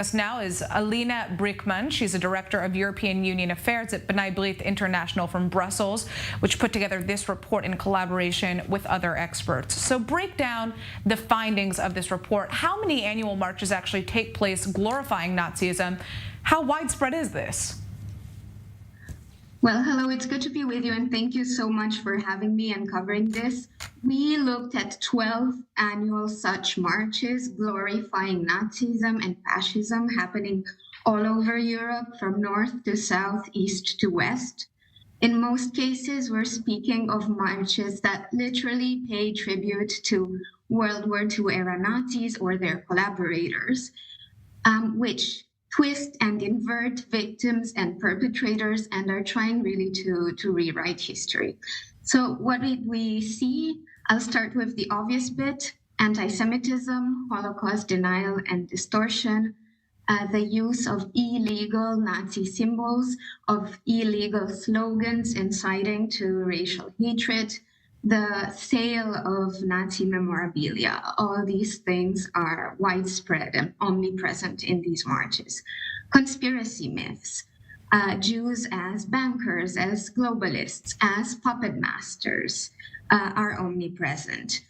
Us now is Alina Bricman. She's a director of European Union Affairs at 𝐵𝐵 International from Brussels, which put together this report in collaboration with other experts. So break down the findings of this report. How many annual marches actually take place glorifying Nazism? How widespread is this? Well, hello, it's good to be with you, and thank you so much for having me and covering this. We looked at 12 annual such marches glorifying Nazism and fascism happening all over Europe, from north to south, east to west. In most cases, we're speaking of marches that literally pay tribute to World War II era Nazis or their collaborators, which twist and invert victims and perpetrators and are trying really to rewrite history. So what did we see? I'll start with the obvious bit: anti-Semitism, Holocaust denial and distortion, the use of illegal Nazi symbols, of illegal slogans inciting to racial hatred, the sale of Nazi memorabilia. All these things are widespread and omnipresent in these marches. Conspiracy myths, Jews as bankers, as globalists, as puppet masters are omnipresent.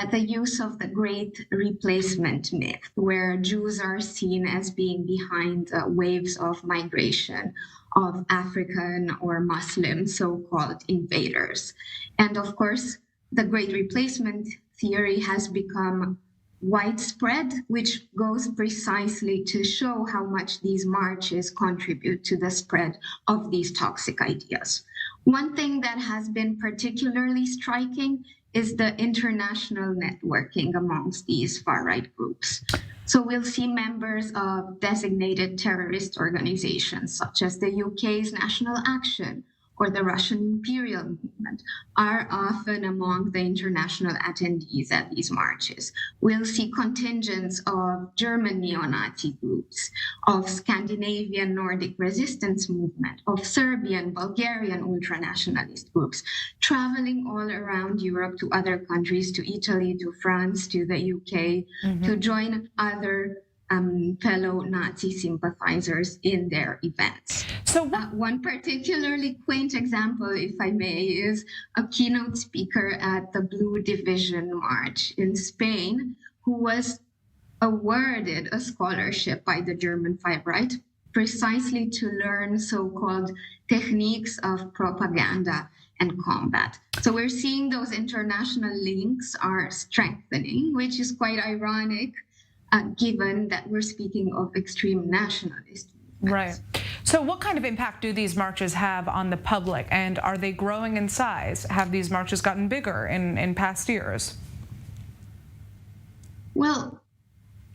The use of the Great Replacement myth, where Jews are seen as being behind waves of migration of African or Muslim so-called invaders. And of course, the Great Replacement theory has become widespread, which goes precisely to show how much these marches contribute to the spread of these toxic ideas. One thing that has been particularly striking is the international networking amongst these far-right groups. So we'll see members of designated terrorist organizations, such as the UK's National Action or the Russian Imperial Movement, are often among the international attendees at these marches. We'll see contingents of German neo-Nazi groups, of Scandinavian Nordic resistance movement, of Serbian, Bulgarian ultranationalist groups, traveling all around Europe to other countries, to Italy, to France, to the UK, to join other fellow Nazi sympathizers in their events. So one particularly quaint example, if I may, is a keynote speaker at the Blue Division March in Spain, who was awarded a scholarship by the German far-right precisely to learn so-called techniques of propaganda and combat. So we're seeing those international links are strengthening, which is quite ironic, given that we're speaking of extreme nationalist movements. Right. So what kind of impact do these marches have on the public, and are they growing in size? Have these marches gotten bigger in past years? Well,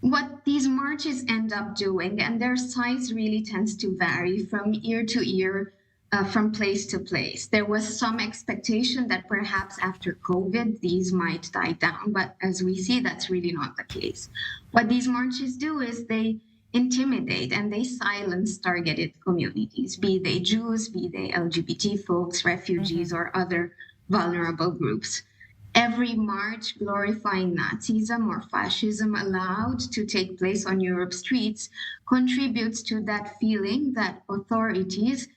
what these marches end up doing, and their size really tends to vary from year to year, from place to place. There was some expectation that perhaps after COVID, these might die down, but as we see, that's really not the case. What these marches do is they intimidate and they silence targeted communities, be they Jews, be they LGBT folks, refugees, or other vulnerable groups. Every march glorifying Nazism or fascism allowed to take place on Europe's streets contributes to that feeling that authorities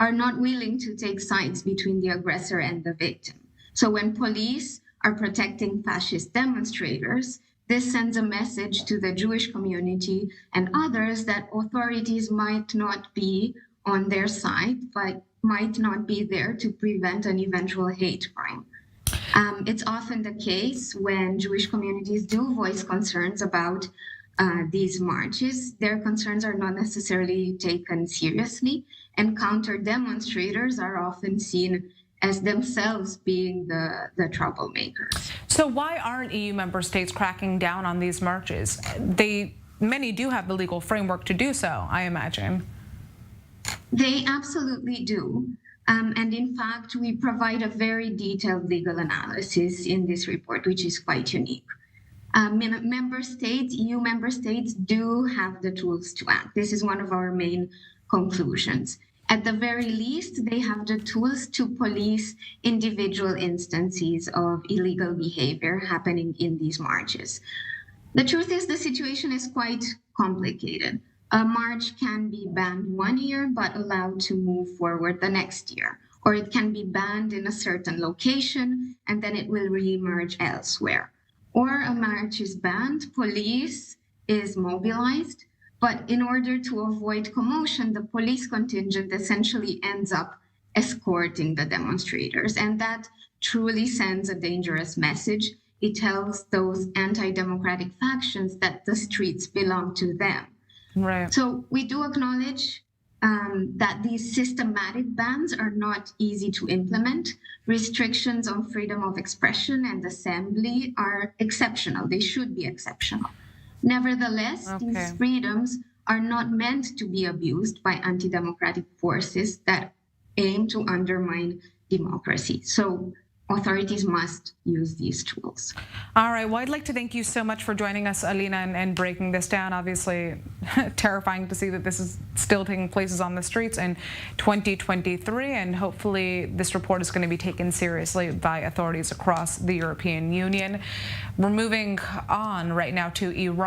are not willing to take sides between the aggressor and the victim. So when police are protecting fascist demonstrators, this sends a message to the Jewish community and others that authorities might not be on their side, but might not be there to prevent an eventual hate crime. It's often the case when Jewish communities do voice concerns about these marches, their concerns are not necessarily taken seriously, and counter-demonstrators are often seen as themselves being the troublemakers. So why aren't EU member states cracking down on these marches? Many do have the legal framework to do so, I imagine. They absolutely do. And in fact, we provide a very detailed legal analysis in this report, which is quite unique. Member states, EU member states, do have the tools to act. This is one of our main conclusions. At the very least, they have the tools to police individual instances of illegal behavior happening in these marches. The truth is the situation is quite complicated. A march can be banned one year but allowed to move forward the next year, or it can be banned in a certain location and then it will re-emerge elsewhere. Or a march is banned, police is mobilized, but in order to avoid commotion, the police contingent essentially ends up escorting the demonstrators, and that truly sends a dangerous message. It tells those anti-democratic factions that the streets belong to them. Right. So we do acknowledge that these systematic bans are not easy to implement. Restrictions on freedom of expression and assembly are exceptional. They should be exceptional. Nevertheless, these freedoms are not meant to be abused by anti-democratic forces that aim to undermine democracy. So authorities must use these tools. All right. Well, I'd like to thank you so much for joining us, Alina, and breaking this down. Obviously, terrifying to see that this is still taking place on the streets in 2023, and hopefully this report is going to be taken seriously by authorities across the European Union. We're moving on right now to Iran.